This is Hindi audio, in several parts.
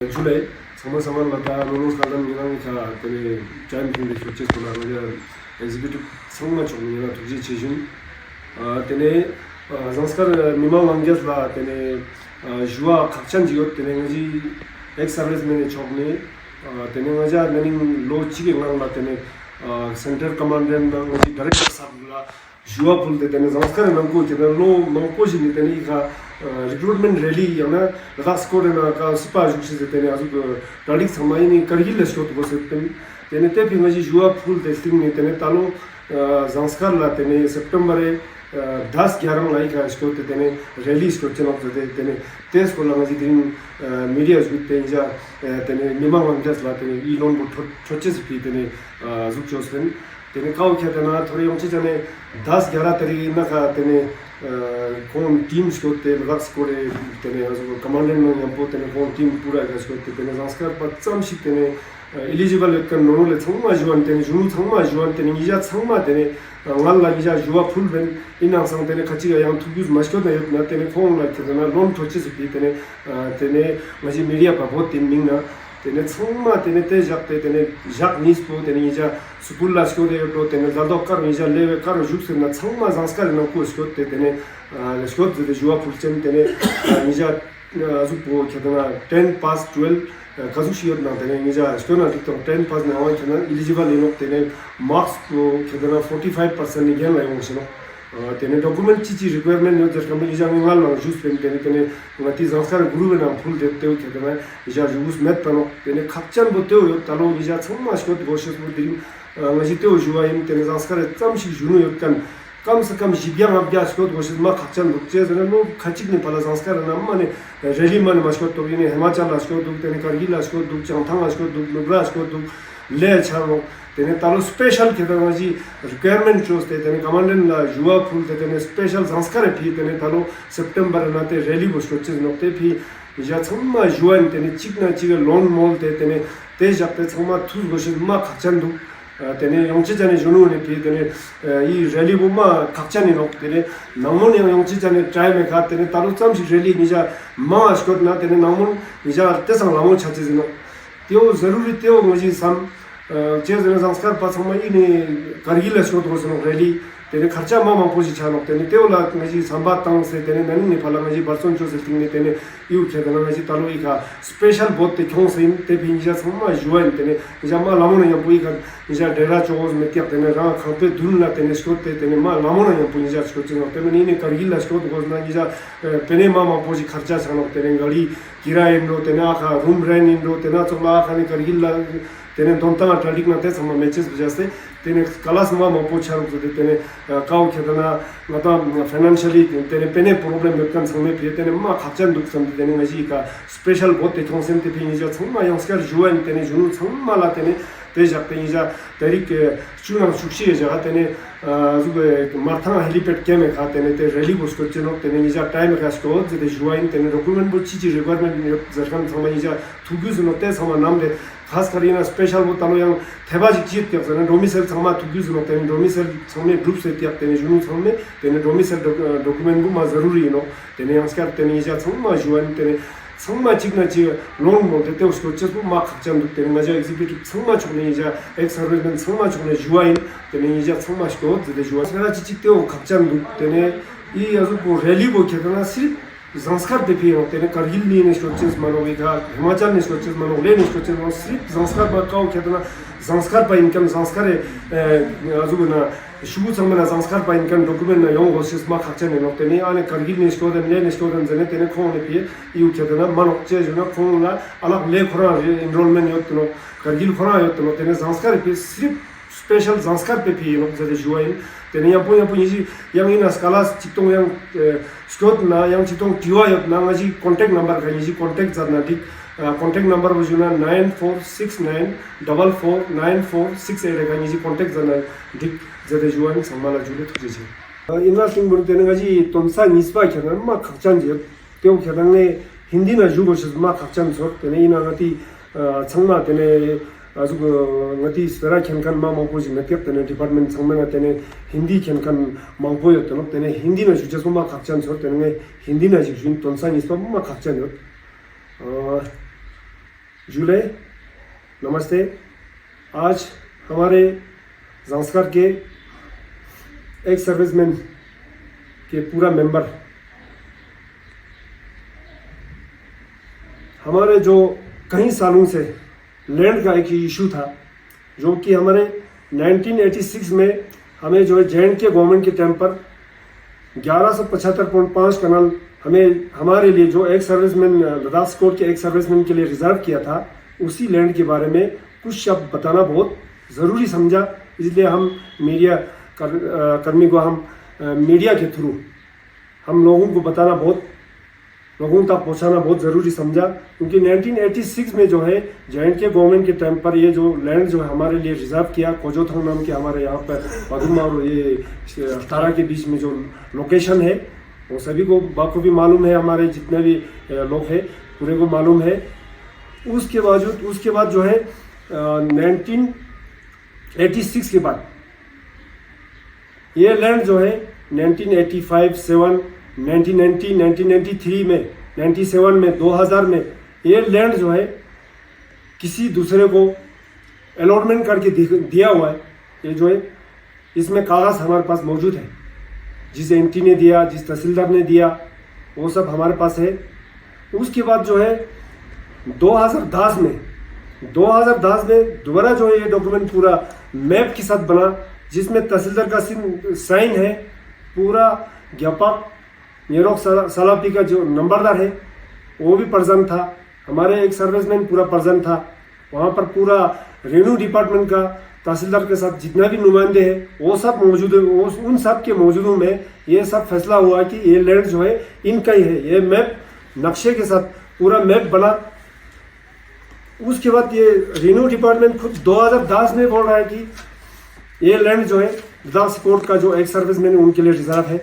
July, sama-sama lata lulus kalam yang kita tene time pun discuss pula roja executive sama macam ni lah tujuh cium tene zanskar memang langjas lah tene jua kakchan jiot tene ngaji ex service man chokne tene ngaja naning low chike ngang lah tene center commandant ngaji director sab lah jua pun tene zanskar nangko tene low nangko jini tene ka recruitment rally yang na last quarter na ka sipa juksi tene azu tarik samai ni kargil shot bose tene te pingaji jua full testing ni tene talo zanskar la tene september 10-11 लाई का स्कोर तेने रैली स्कोर चला तेने तेज को लगा जितनी मीडिया स्कोर तेने जा तेने निमांग वंजस ला तेने इलोन बुट छोटे से भी तेने जुक्चोस्पेन तेने काउ क्या तेना थोड़ी ऊंची जाने 10-11 तरीके ना का तेने कौन टीम स्कोर तेने रक्स कोरे तेने कमांडर में यहाँ पो तेने कौन टीम पूरा का स्कोर तेने ज़ांस्कर बच्चम शी तेने eligible kan no le thongma juan tene junu thongma juan tene nija thongma tene ngal la nija juwa full ben inang sang tene khachi ga yang thubus masko na tene phone la tene loan thoche se tene tene maji media pa bot tin ming na tene thongma tene te jak tene jak nis po tene nija school la sko de to tene da do kar nija le kar juk se na thongma zanskar na ko sko tene sko de juwa full chen tene nija azu po khadana 10 past 12 kazushiyot na tene nija stona tiktok 10 pass na hawa tene eligible eno tene marks ko kedana 45% ni gen la yongshino tene document chi requirement no jar kam nija ngal la jus pen tene ngati zanskar guru na full dette o kedana nija jus met pano tene khapchan bote o talo nija chomma shkot goshes mo dirim ngajite o juwa im tene zanskar tamshi junu yot kan कम से कम जिब्यां आप क्या स्कोर कोशिश में खर्चन रुकचे जरा नो खचिक ने पला संस्कार ना माने रैली मन मस्कोर तो ये हिमाचल स्कोर दुख तेने करगिल स्कोर दुख चांगथांग स्कोर दुख नुब्रा स्कोर दुख ले छानो तेने तालो स्पेशल के तरह जी रिक्वायरमेंट चोस तेने कमांडेंट ला जुआ फुल तेने स्पेशल संस्कार भी तेने तालो सितंबर नाते रैली बस्कोचे नोते भी या छम्मा जुआ तेने चिकना चिग लोन मोल तेने तेज अपने छम्मा थुस कोशिश मा खर्चन दुख तेने 영치자네 주노네 비데네 이 랠리 보마 각자니 녹데네 나몬이 영치자네 트라이메 가데네 따로 잠시 랠리 니자 마스코트나 데네 나몬 니자 때상 나몬 찾지노 त्यो जरूरी त्यो मुझे सम चेज़ ने संस्कार पासमा इने करगिल स्कोर तो सनो रैली तेने खर्चा मामा पोजी छानो तेने त्यो ला मुझे संबाद तंग से तेने ननी ने फला मुझे बरसों चो से तिंग तेने यू खेदना मुझे तालो इका स्पेशल बोट ते क्यों से ते भी निजा समा जुएन तेने निजा मा लामोन या पुई का निजा डेरा चोज में क्या तेने रा खपे धुन ला तेने स्कोर तेने मा लामोन या पुई निजा स्कोर चनो तेने इने करगिल स्कोर तो ना निजा पेने मामा पोजी खर्चा छानो तेने गाड़ी किराए नो तेने आखा रूम रेंट नो तेने चोला खाने करगिल तेने दोनता ट्रेडिक ना ते समा मैचेस बजाते तेने कलास मा पोछारो तेने काउ खेदना नता फाइनेंशियली तेने पेने प्रॉब्लम में समय पे तेने मा खचन दुख सम तेने मजी का स्पेशल बहुत ते थोंसेम ते फिनि जो छमा यंगस्कर जुएन तेने जुनु छमा ला तेने तेज अपने निजा तरीक चुना सुक्षी जगह तेने जुबे मारथा हेलीपैड के में खाते ने ते रैली बसको चनो तेने निजा टाइम का स्को जे जुएन तेने डॉक्यूमेंट बो चीज रिक्वायरमेंट जरकन समय निजा थुगुज नो ते समा नाम दे खास करिना स्पेशल वो तलो yang थेबाजी चीत के जने डोमिसाइल समा थुगुज नो तेने डोमिसाइल समय ग्रुप से तिया तेने जुनु समय तेने डोमिसाइल डॉक्यूमेंट बो मा जरूरी नो तेने यंगस्कर तेने निजा समा जुएन तेने 정말 지금까지 롱 모델 때 उसको चेस्पो मा खचन दुख तेने मजा एग्जीक्यूटिव 정말 좋네 이제 엑스르벤 정말 좋네 주아인 तेने 이제 정말 좋고 제대 주아 제가 지직대오 각장 दुख तेने 이 아주 뭐 랠리 보 केतना सिर्फ संस्कार पे भी होते हैं करगिल नहीं निष्कोचेस मनोगे का हिमाचल निष्कोचेस मनोगे निष्कोचेस मनो सिर्फ संस्कार पर काउ केतना संस्कार पर इनकम संस्कार आजुना शुभ समय संस्कार पर इनकम डॉक्यूमेंट ना यों होशिस मा खर्चे नहीं होते नहीं आने करगिल निष्कोदन ले निष्कोदन जने तेने खोने पे यू केतना मनोचे जो ना खोना अलग ले खोना एनरोलमेंट योत नो करगिल खोना योत नो तेने संस्कार पे सिर्फ स्पेशल संस्कार पे भी लोग जैसे जुआइन तेने यहाँ पुनी जी yang ina skala चितों yang Scott ना yang चितों टिवा योत ना मजी कांटेक्ट नंबर का जी कांटेक्ट करना ठीक कांटेक्ट नंबर बजुना 9469449468 का जी कांटेक्ट करना ठीक जैसे जुआइन संभाला जुले तुझे छे इना सिंग बन तेने जी तोंसा निस्पा केना मा खचान जे त्यो केदांगे हिंदी ना जुगो छ मा खचान छ तेने इना गति छंगमा तेने 아주 ngati sera khenkan ma mangpo ji metyap tene department changma tene hindi khenkan mangpo yot tene tene hindi na juje so ma khakchan chor tene hindi na ji jun tonsa ni so ma khakchan yot जुले नमस्ते। आज हमारे ज़ांस्कर के एक सर्विसमैन के पूरा मेंबर हमारे जो कई सालों से लैंड का एक इशू था, जो कि हमारे 1986 में हमें जो है J&K गवर्नमेंट के टाइम पर 1175.5 कनाल हमें हमारे लिए जो एक सर्विसमैन लद्दाख स्कोर के एक सर्विसमैन के लिए रिजर्व किया था, उसी लैंड के बारे में कुछ शब्द बताना बहुत ज़रूरी समझा। इसलिए हम मीडिया कर्मी को हम मीडिया के थ्रू हम लोगों को बताना बहुत लोगों तक पहुंचाना बहुत ज़रूरी समझा, क्योंकि 1986 में जो है J&K गवर्नमेंट के टाइम पर ये जो लैंड जो है हमारे लिए रिजर्व किया, कोजोथोंग नाम के हमारे यहाँ पर पदुम और ये अष्टारा के बीच में जो लोकेशन है वो सभी को बखूबी मालूम है, हमारे जितने भी लोग हैं पूरे को मालूम है। उसके बाद जो है 1986 के बाद ये लैंड जो है 1985, 7, 1990, 1993 में, 97 में, 2000 में ये लैंड जो है किसी दूसरे को अलॉटमेंट करके दिया हुआ है। ये जो है इसमें कागज़ हमारे पास मौजूद है, जिस एंटी ने दिया, जिस तहसीलदार ने दिया, वो सब हमारे पास है। उसके बाद जो है 2010 में दोबारा जो है ये डॉक्यूमेंट पूरा मैप के साथ बना, जिसमें तहसीलदार का साइन है, पूरा ज्ञापक निरोक सलापी का जो नंबरदार है वो भी प्रेजेंट था, हमारे एक सर्विसमैन पूरा प्रेजेंट था वहाँ पर, पूरा रेवेन्यू डिपार्टमेंट का तहसीलदार के साथ जितना भी नुमाइंदे हैं वो सब मौजूद है। उन सब के मौजूदों में ये सब फैसला हुआ कि ये लैंड जो है इनका ही है। ये मैप नक्शे के साथ पूरा मैप बना। उसके बाद ये रेवेन्यू डिपार्टमेंट खुद 2010 में बोल रहा है कि ये लैंड जो है लद्दाख स्कोर का जो एक सर्विसमैन उनके लिए रिजर्व है।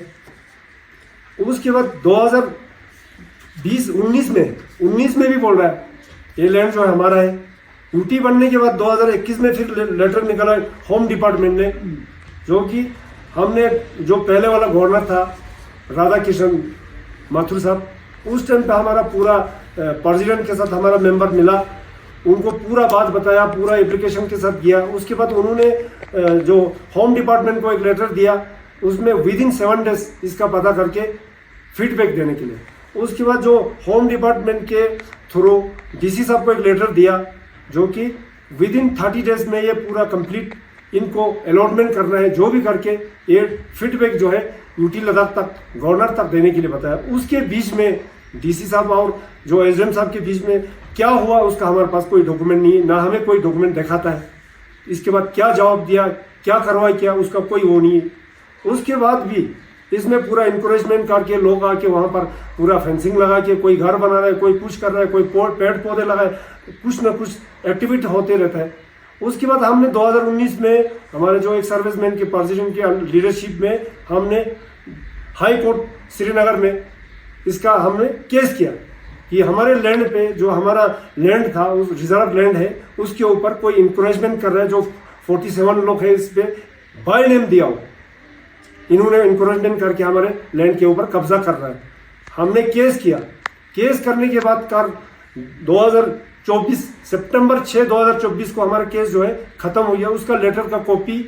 उसके बाद 19 में भी बोल रहा है ये लैंड जो है हमारा है। यूटी बनने के बाद 2021 में फिर लेटर निकला होम डिपार्टमेंट ने, जो कि हमने जो पहले वाला गवर्नर था राधा किशन माथुर साहब, उस टाइम पे हमारा पूरा प्रेसिडेंट के साथ हमारा मेंबर मिला, उनको पूरा बात बताया, पूरा एप्लीकेशन के साथ किया। उसके बाद उन्होंने जो होम डिपार्टमेंट को एक लेटर दिया, उसमें विदिन 7 डेज इसका पता करके फीडबैक देने के लिए। उसके बाद जो होम डिपार्टमेंट के थ्रू डीसी साहब को एक लेटर दिया, जो कि विदिन 30 डेज में ये पूरा कंप्लीट इनको अलॉटमेंट करना है, जो भी करके ये फीडबैक जो है यूटी लद्दाख तक गवर्नर तक देने के लिए बताया। उसके बीच में डीसी साहब और जो एसडीएम साहब के बीच में क्या हुआ उसका हमारे पास कोई डॉक्यूमेंट नहीं है, ना हमें कोई डॉक्यूमेंट दिखाता है। इसके बाद क्या जवाब दिया, क्या कार्रवाई किया, उसका कोई वो नहीं है। उसके बाद भी इसमें पूरा इंकरेजमेंट करके लोग आके वहाँ पर पूरा फेंसिंग लगा के कोई घर बना रहा है, कोई कुछ कर रहा है, कोई पेड़ पौधे लगाए, कुछ ना कुछ एक्टिविटी होते रहता है। उसके बाद हमने 2019 में हमारे जो एक सर्विसमैन के प्रेसिडेंट के लीडरशिप में हमने हाई कोर्ट श्रीनगर में इसका हमने केस किया कि हमारे लैंड पे जो हमारा लैंड था, उस रिजर्व लैंड है, उसके ऊपर कोई इंक्रोचमेंट कर रहा है। जो 47 लोग हैं इस पे बाय नेम दिया हुआ, इन्होंने इंक्रोचमेंट करके हमारे लैंड के ऊपर कब्जा कर रहा है। हमने केस किया। केस करने के बाद 2024 सितंबर 6 2024 को हमारा केस जो है खत्म हो गया। उसका लेटर का कॉपी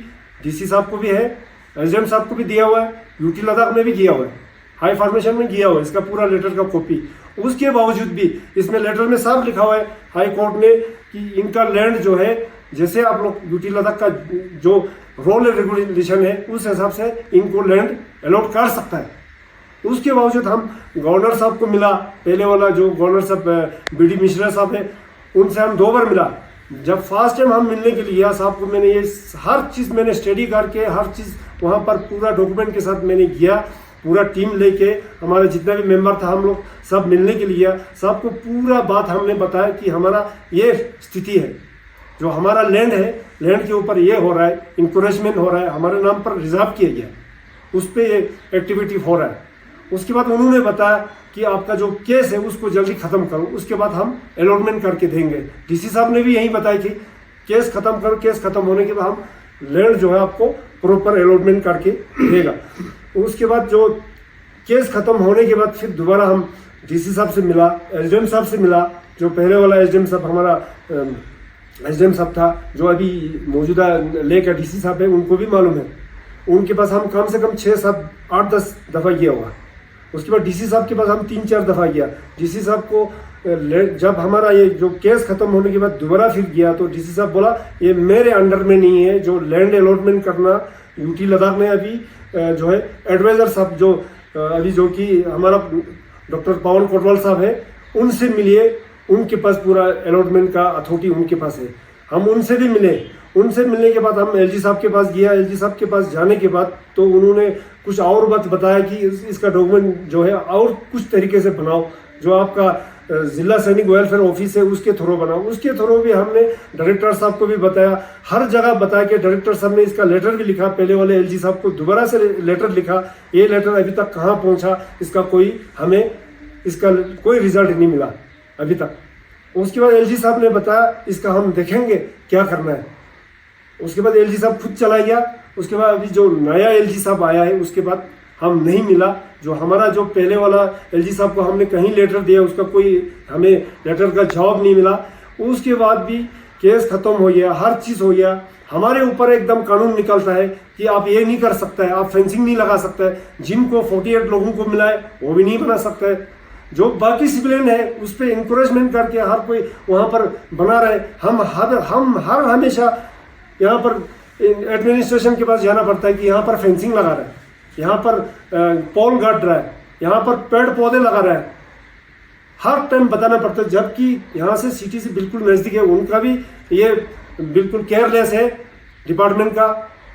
डीसी साहब को भी है, एसडीएम साहब को भी दिया हुआ है, यूटी लद्दाख में भी किया हुआ है, हाई फॉर्मेशन में किया हुआ है, इसका पूरा लेटर का कॉपी। उसके बावजूद भी इसमें लेटर में साफ लिखा हुआ है हाई कोर्ट ने कि इनका लैंड जो है, जैसे आप लोग यूटी लद्दाख का जो रूल एंड रेगुलेशन है उस हिसाब से इनको लैंड अलॉट कर सकता है। उसके बावजूद हम गवर्नर साहब को मिला, पहले वाला जो गवर्नर साहब बीडी मिश्रा साहब है, उनसे हम 2 बार मिला। जब फर्स्ट टाइम हम मिलने के लिए साहब को मैंने ये हर चीज़ मैंने स्टडी करके हर चीज़ वहाँ पर पूरा डॉक्यूमेंट के साथ मैंने किया, पूरा टीम लेके हमारा जितना भी मेंबर था हम लोग सब मिलने के लिए सबको पूरा बात हमने बताया कि हमारा ये स्थिति है, जो हमारा लैंड है, लैंड के ऊपर ये हो रहा है, इंक्रोचमेंट हो रहा है, हमारे नाम पर रिजर्व किया गया, उस पर ये एक्टिविटी हो रहा है। उसके बाद उन्होंने बताया कि आपका जो केस है उसको जल्दी ख़त्म करो, उसके बाद हम अलॉटमेंट करके देंगे। डीसी साहब ने भी यही बताया कि केस ख़त्म करो, केस ख़त्म होने के बाद हम लैंड जो है आपको प्रॉपर अलॉटमेंट करके देगा। उसके बाद जो केस ख़त्म होने के बाद फिर दोबारा हम डीसी साहब से मिला, एसडीएम साहब से मिला, जो पहले वाला एसडीएम साहब हमारा एसडीएम साहब था, जो अभी मौजूदा ले का डीसी साहब है, उनको भी मालूम है। उनके पास हम कम से कम 6, 7, 8, 10 दफ़ा गया होगा। उसके बाद डीसी साहब के पास हम 3, 4 दफ़ा गया। डीसी साहब को जब हमारा ये जो केस खत्म होने के बाद दोबारा फिर गया तो डीसी साहब बोला ये मेरे अंडर में नहीं है, जो लैंड अलॉटमेंट करना यूटी लद्दाख में अभी जो है एडवाइज़र साहब जो अभी जो कि हमारा डॉक्टर पवन कोटवाल साहब है, उनसे मिलिए, उनके पास पूरा अलॉटमेंट का अथॉरिटी उनके पास है। हम उनसे भी मिले, उनसे मिलने के बाद हम एलजी साहब के पास गया। एलजी साहब के पास जाने के बाद तो उन्होंने कुछ और बात बताया कि इसका डॉक्यूमेंट जो है और कुछ तरीके से बनाओ, जो आपका जिला सैनिक वेलफेयर ऑफिस है उसके थ्रू बनाओ। उसके थ्रू भी हमने डायरेक्टर साहब को भी बताया, हर जगह बताया कि डायरेक्टर साहब ने इसका लेटर भी लिखा, पहले वाले एलजी साहब को दोबारा से लेटर लिखा। ये लेटर अभी तक कहाँ पहुँचा, इसका हमें इसका कोई रिजल्ट नहीं मिला अभी तक। उसके बाद एलजी साहब ने बताया इसका हम देखेंगे क्या करना है। उसके बाद एलजी साहब खुद चला गया। उसके बाद अभी जो नया एलजी साहब आया है उसके बाद हम नहीं मिला। जो हमारा जो पहले वाला एलजी साहब को हमने कहीं लेटर दिया, उसका कोई हमें लेटर का जवाब नहीं मिला। उसके बाद भी केस खत्म हो गया, हर चीज़ हो गया। हमारे ऊपर एकदम कानून निकलता है कि आप ये नहीं कर सकते हैं, आप फेंसिंग नहीं लगा सकते हैं, जिनको 48 लोगों को मिला है वो भी नहीं बना सकते हैं। जो बाकी सिविलियन है उस पर इंकरेजमेंट करके हर कोई वहाँ पर बना रहे। हम हर हमेशा यहाँ पर एडमिनिस्ट्रेशन के पास जाना पड़ता है कि यहाँ पर फेंसिंग लगा रहा है, यहाँ पर पोल गाड़ रहा है, यहाँ पर पेड़ पौधे लगा रहा है, हर टाइम बताना पड़ता है। जबकि यहाँ से सिटी से बिल्कुल नज़दीक है, उनका भी ये बिल्कुल केयरलेस है डिपार्टमेंट का,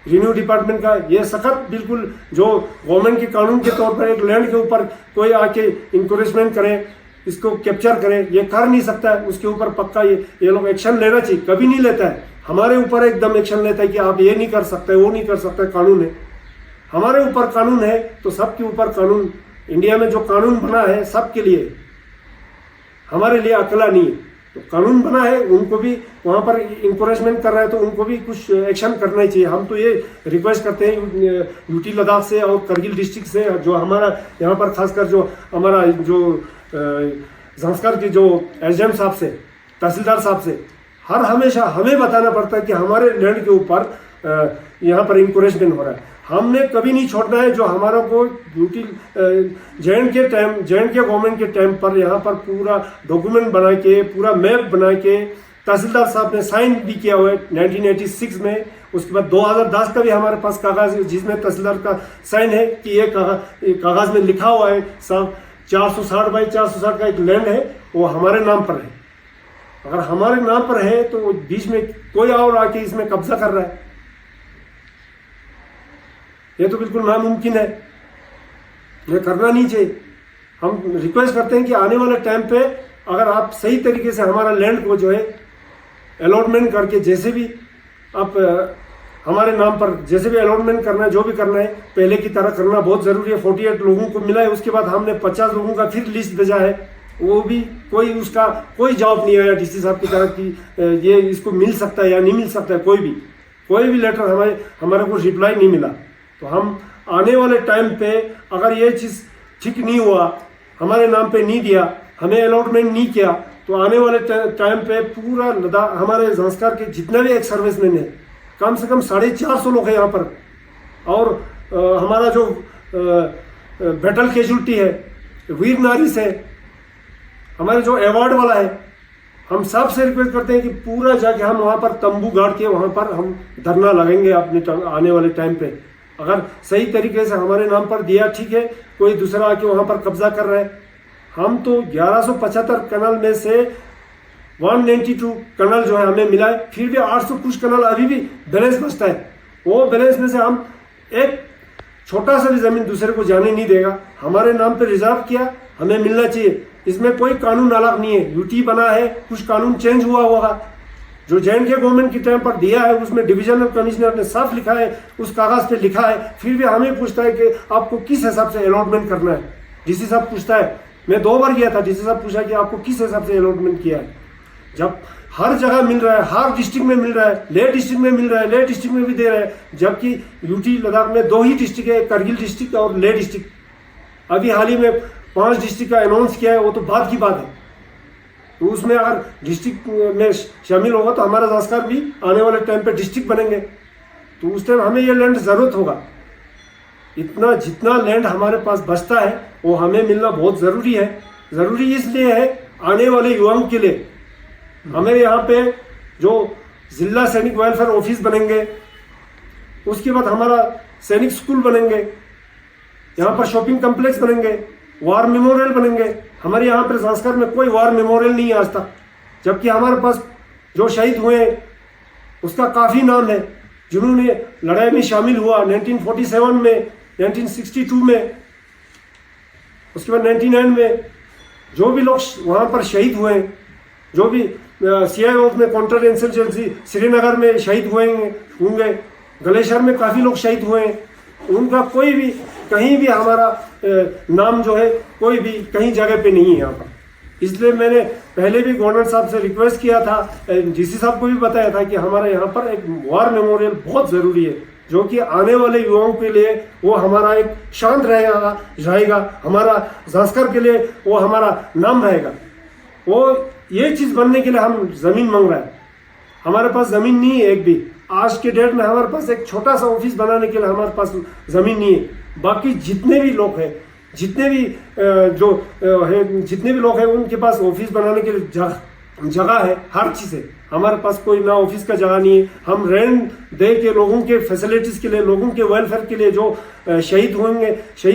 रिन्यू डिपार्टमेंट का। ये सख्त बिल्कुल जो गवर्नमेंट के कानून के तौर पर एक लैंड के ऊपर कोई आके इंकरेजमेंट करे, इसको कैप्चर करे, ये कर नहीं सकता है। उसके ऊपर पक्का ये लोग एक्शन लेना चाहिए, कभी नहीं लेता है। हमारे ऊपर एकदम एक्शन लेता है कि आप ये नहीं कर सकते, वो नहीं कर सकते। कानून है, हमारे ऊपर कानून है तो सबके ऊपर कानून। इंडिया में जो कानून बना है सबके लिए, हमारे लिए अकेला नहीं है। तो कानून बना है, उनको भी वहाँ पर इंकरेजमेंट कर रहा है तो उनको भी कुछ एक्शन करना ही चाहिए। हम तो ये रिक्वेस्ट करते हैं यूटी लद्दाख से और करगिल डिस्ट्रिक्ट से, जो हमारा यहाँ पर खासकर जो हमारा जो ज़ांस्कर के जो एसडीएम साहब से, तहसीलदार साहब से, हर हमेशा हमें बताना पड़ता है कि हमारे लैंड के ऊपर यहाँ पर इंकरेजमेंट हो रहा है। हमने कभी नहीं छोड़ना है। जो हमारा को ड्यूटी जे के गवर्नमेंट के टाइम पर यहाँ पर पूरा डॉक्यूमेंट बना के, पूरा मैप बना के तहसीलदार साहब ने साइन भी किया हुआ है 1986 में। उसके बाद 2010 का भी हमारे पास कागज जिसमें तहसीलदार का साइन है कि ये कागज में लिखा हुआ है साहब 460 बाई 460 का एक लैंड है, वो हमारे नाम पर है। अगर हमारे नाम पर है तो बीच में कोई और आके इसमें कब्जा कर रहा है, ये तो बिल्कुल नामुमकिन है, ये करना नहीं चाहिए। हम रिक्वेस्ट करते हैं कि आने वाले टाइम पे अगर आप सही तरीके से हमारा लैंड को जो है अलॉटमेंट करके, जैसे भी आप हमारे नाम पर जैसे भी अलॉटमेंट करना है, जो भी करना है पहले की तरह करना बहुत ज़रूरी है। 48 लोगों को मिला है, उसके बाद हमने 50 लोगों का फिर लिस्ट भेजा है, वो भी कोई उसका कोई जवाब नहीं आया डीसी साहब की तरफ कि ये इसको मिल सकता है या नहीं मिल सकता है। कोई भी लेटर हमारे को रिप्लाई नहीं मिला। तो हम आने वाले टाइम पे अगर ये चीज़ ठीक नहीं हुआ, हमारे नाम पे नहीं दिया, हमें अलॉटमेंट नहीं किया, तो आने वाले टाइम पे पूरा लद्दाख हमारे ज़ांस्कर के जितने भी एक सर्विसमैन है, कम से कम 450 लोग हैं यहाँ पर। और हमारा जो बैटल कैजुअल्टी है, वीर नारीस है, हमारे जो अवार्ड वाला है, हम सबसे रिक्वेस्ट करते हैं कि पूरा जाके हम वहाँ पर तंबू गाड़ के वहाँ पर हम धरना लगेंगे अपने आने वाले टाइम पे। अगर सही तरीके से हमारे नाम पर दिया ठीक है, कोई दूसरा आके वहाँ पर कब्जा कर रहा है। हम तो 1175 कनाल में से 192 कनाल जो है हमें मिला है, फिर भी 800 कुछ कनाल अभी भी बैलेंस बचता है। वो बैलेंस में से हम एक छोटा सा भी ज़मीन दूसरे को जाने नहीं देगा। हमारे नाम पे रिजर्व किया, हमें मिलना चाहिए। इसमें कोई कानून अलग नहीं है, यूटी बना है, कुछ कानून चेंज हुआ होगा। जो जे गवर्नमेंट के टाइम पर दिया है उसमें डिविजनल कमिश्नर ने साफ लिखा है, उस कागज़ पे लिखा है, फिर भी हमें पूछता है कि आपको किस हिसाब से अलॉटमेंट करना है। डीसी साहब पूछता है, मैं 2 बार गया था, डीसी साहब पूछा कि आपको किस हिसाब से अलॉटमेंट किया है। जब हर जगह मिल रहा है, हर डिस्ट्रिक्ट में मिल रहा है, ले डिस्ट्रिक्ट में मिल रहा है, ले डिस्ट्रिक्ट में भी दे रहा है, जबकि यूटी लद्दाख में 2 ही डिस्ट्रिक्ट है, करगिल डिस्ट्रिक्ट और ले डिस्ट्रिक्ट। अभी हाल ही में 5 डिस्ट्रिक्ट का अनाउंस किया है, वो तो बात की बात है। तो उसमें अगर डिस्ट्रिक्ट में शामिल होगा तो हमारा संस्कार भी आने वाले टाइम पे डिस्ट्रिक्ट बनेंगे, तो उस टाइम हमें ये लैंड ज़रूरत होगा। इतना जितना लैंड हमारे पास बचता है वो हमें मिलना बहुत ज़रूरी है। ज़रूरी इसलिए है आने वाले युवाओं के लिए। हमें यहाँ पे जो जिला सैनिक वेलफेयर ऑफिस बनेंगे, उसके बाद हमारा सैनिक स्कूल बनेंगे, यहाँ पर शॉपिंग कम्प्लेक्स बनेंगे, वार मेमोरियल बनेंगे। हमारे यहाँ पर संस्कार में कोई वार मेमोरियल नहीं है आज तक, जबकि हमारे पास जो शहीद हुए हैं उसका काफ़ी नाम है। जिन्होंने लड़ाई में शामिल हुआ 1947 में, 1962 में, उसके बाद 99 में, जो भी लोग वहाँ पर शहीद हुए हैं, जो भी CIF में काउंटर इंसर्जेंसी श्रीनगर में शहीद होंगे, गलेशर में काफ़ी लोग शहीद हुए हैं, उनका कोई भी कहीं भी हमारा नाम जो है कोई भी कहीं जगह पे नहीं है यहाँ पर। इसलिए मैंने पहले भी गवर्नर साहब से रिक्वेस्ट किया था, DC साहब को भी बताया था कि हमारे यहाँ पर एक वार मेमोरियल बहुत ज़रूरी है, जो कि आने वाले युवाओं के लिए वो हमारा एक शांत रहेगा, हमारा संस्कार के लिए वो हमारा नाम रहेगा। वो ये चीज़ बनने के लिए हम ज़मीन मांग रहे हैं। हमारे पास ज़मीन नहीं है एक भी। आज के डेट में हमारे पास एक छोटा सा ऑफिस बनाने के लिए हमारे पास ज़मीन नहीं है। बाकी जितने भी लोग हैं, जितने भी लोग हैं उनके पास ऑफिस बनाने के लिए जगह है, हर चीज़ है। हमारे पास कोई ना ऑफिस का जगह नहीं है। हम रेंट दे के लोगों के फैसिलिटीज़ के लिए, लोगों के वेलफेयर के लिए, जो शहीद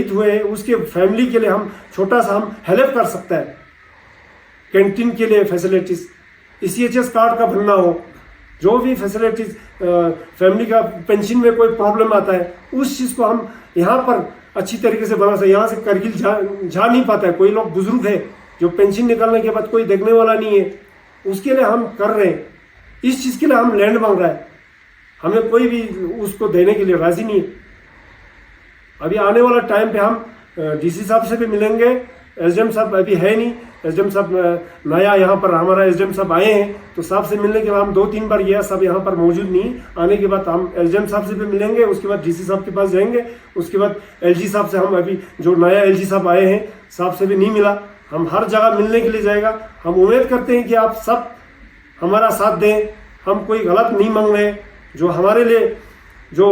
हुए हैं उसके फैमिली के लिए हम छोटा सा हम हेल्प कर सकते हैं। कैंटीन के लिए फैसिलिटीज़, ECHS कार्ड का बनना हो, जो भी फैसिलिटीज़, फैमिली का पेंशन में कोई प्रॉब्लम आता है, उस चीज़ को हम यहाँ पर अच्छी तरीके से बना सकते। यहाँ से करगिल जा नहीं पाता है, कोई लोग बुजुर्ग है जो पेंशन निकालने के बाद कोई देखने वाला नहीं है, उसके लिए हम कर रहे हैं। इस चीज़ के लिए हम लैंड मांग रहे हैं, हमें कोई भी उसको देने के लिए राज़ी नहीं है। अभी आने वाला टाइम पे हम DC साहब से भी मिलेंगे। SDM साहब अभी है नहीं, SDM साहब नया यहाँ पर हमारा SDM साहब आए हैं, तो साहब से मिलने के बाद हम 2-3 बार गया, सब यहाँ पर मौजूद नहीं। आने के बाद हम SDM साहब से भी मिलेंगे, उसके बाद DC साहब के पास जाएंगे, उसके बाद LG साहब से, हम अभी जो नया LG साहब आए हैं साहब से भी नहीं मिला। हम हर जगह मिलने के लिए जाएगा। हम उम्मीद करते हैं कि आप सब हमारा साथ दें। हम कोई गलत नहीं मांग रहे। जो हमारे लिए जो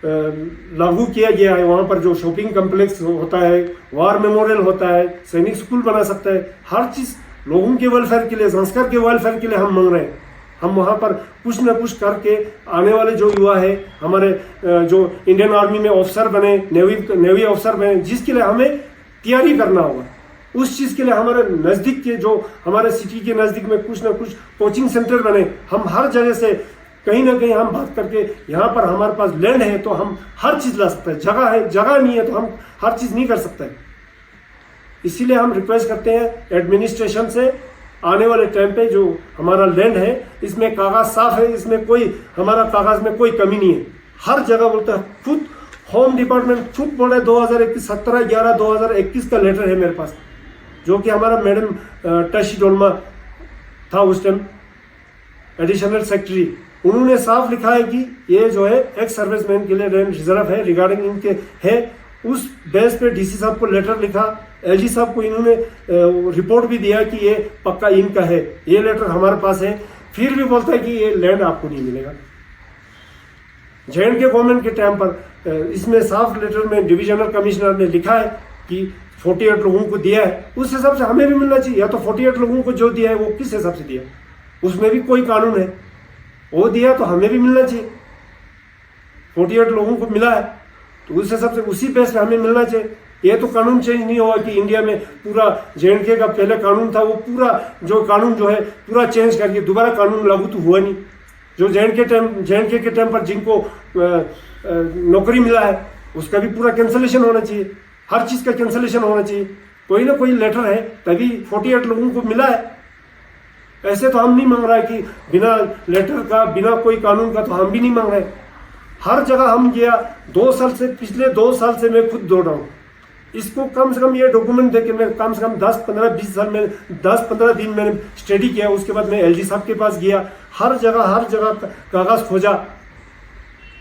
लागू किया गया है, वहाँ पर जो शॉपिंग कम्प्लेक्स होता है, वार मेमोरियल होता है, सैनिक स्कूल बना सकता है, हर चीज़ लोगों के वेलफेयर के लिए, संस्कार के वेलफेयर के लिए हम मांग रहे हैं। हम वहाँ पर कुछ न कुछ करके आने वाले जो युवा है, हमारे जो इंडियन आर्मी में ऑफिसर बने, नेवी ऑफिसर बने, जिसके लिए हमें तैयारी करना होगा। उस चीज़ के लिए हमारे नज़दीक के, जो हमारे सिटी के नज़दीक में कुछ ना कुछ कोचिंग सेंटर बने। हम हर जगह से कहीं ना कहीं हम बात करके, यहाँ पर हमारे पास लैंड है तो हम हर चीज़ ला सकते हैं। जगह है, जगह नहीं है तो हम हर चीज़ नहीं कर सकते। इसीलिए हम रिक्वेस्ट करते हैं एडमिनिस्ट्रेशन से, आने वाले टाइम पे जो हमारा लैंड है इसमें कागज़ साफ है, इसमें कोई हमारा कागज़ में कोई कमी नहीं है। हर जगह बोलते हैं, खुद होम डिपार्टमेंट खुद बोल रहे 2021 17/11/2021 का लेटर है मेरे पास, जो कि हमारा मैडम टशी डोलमा था उस टाइम एडिशनल सेक्रेटरी, उन्होंने साफ लिखा है कि ये जो है एक्स सर्विसमैन के लिए लैंड रिजर्व है, रिगार्डिंग इनके है। उस बेस पे DC साहब को लेटर लिखा, LG साहब को इन्होंने रिपोर्ट भी दिया कि ये पक्का इनका है, ये लेटर हमारे पास है। फिर भी बोलता है कि ये लैंड आपको नहीं मिलेगा। JNK गवर्नमेंट के टाइम पर इसमें साफ लेटर में डिविजनल कमिश्नर ने लिखा है कि 48 लोगों को दिया है, उस हिसाब से हमें भी मिलना चाहिए। या तो 48 लोगों को जो दिया है वो किस हिसाब से दिया, उसमें भी कोई कानून है, वो दिया तो हमें भी मिलना चाहिए। 48 लोगों को मिला है तो उस हिसाब से उसी बेस पे हमें मिलना चाहिए। ये तो कानून चेंज नहीं हुआ कि इंडिया में पूरा JNK का पहले कानून था, वो पूरा जो कानून जो है पूरा चेंज करके दोबारा कानून लागू तो हुआ नहीं। जो JNK के टाइम पर जिनको नौकरी मिला है उसका भी पूरा कैंसलेशन होना चाहिए, हर चीज़ का कैंसलेशन होना चाहिए। कोई ना कोई लेटर है तभी 48 लोगों को मिला है। ऐसे तो हम नहीं मांग रहा है कि बिना लेटर का, बिना कोई कानून का, तो हम भी नहीं मांग रहे। हर जगह हम गया, 2 साल से, पिछले 2 साल से मैं खुद दौड़ रहा हूँ। इसको कम से कम ये डॉक्यूमेंट देके मैं कम से कम 10-15 दिन मैंने स्टडी किया। उसके बाद मैं LG साहब के पास गया, हर जगह कागज़ खोजा।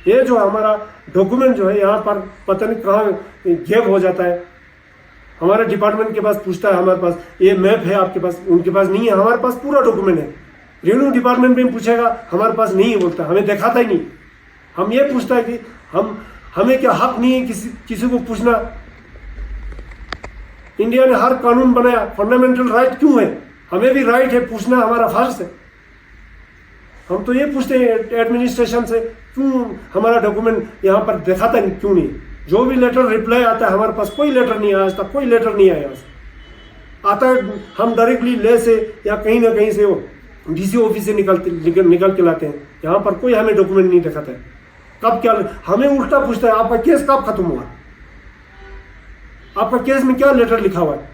ये जो हमारा डॉक्यूमेंट जो है यहाँ पर पता नहीं कहाँ गैप हो जाता है। हमारे डिपार्टमेंट के पास पूछता है, हमारे पास ये मैप है आपके पास, उनके पास नहीं है, हमारे पास पूरा डॉक्यूमेंट है। रेवेन्यू डिपार्टमेंट में पूछेगा, हमारे पास नहीं है बोलता, हमें दिखाता ही नहीं। हम ये पूछता है कि हमें क्या हक नहीं है किसी को पूछना? इंडिया ने हर कानून बनाया, फंडामेंटल राइट क्यों है? हमें भी राइट है पूछना, हमारा फर्ज है। हम तो ये पूछते हैं एडमिनिस्ट्रेशन से, क्यों हमारा डॉक्यूमेंट यहाँ पर दिखाता नहीं, क्यों नहीं? जो भी लेटर रिप्लाई आता है, हमारे पास कोई लेटर नहीं आया आज तक, कोई लेटर नहीं आया आता है। हम डायरेक्टली ले से या कहीं ना कहीं से वो डीसी ऑफिस से निकल के लाते हैं। यहाँ पर कोई हमें डॉक्यूमेंट नहीं दिखाता है। कब क्या हमें उल्टा पूछता है, आपका केस कब खत्म हुआ, आपका केस में क्या लेटर लिखा हुआ है?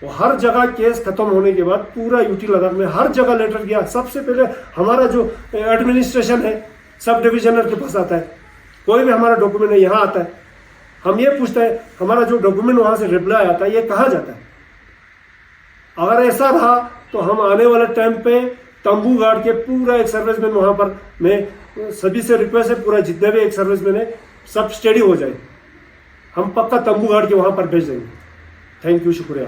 वो हर जगह केस खत्म होने के बाद पूरा यूटी लद्दाख में हर जगह लेटर गया। सबसे पहले हमारा जो एडमिनिस्ट्रेशन है सब डिविजनर के पास आता है, कोई भी हमारा डॉक्यूमेंट है यहाँ आता है। हम ये पूछते हैं, हमारा जो डॉक्यूमेंट वहाँ से रिप्लाई आता है ये कहाँ जाता है? अगर ऐसा रहा तो हम आने वाले टाइम पे तंबू गाड़ के पूरा एक सर्विसमैन वहाँ पर, मैं सभी से रिक्वेस्ट है, पूरा जितने भी एक सर्विसमैन है सब स्टडी हो जाए, हम पक्का तंबू गाड़ के वहाँ पर भेज देंगे। थैंक यू, शुक्रिया।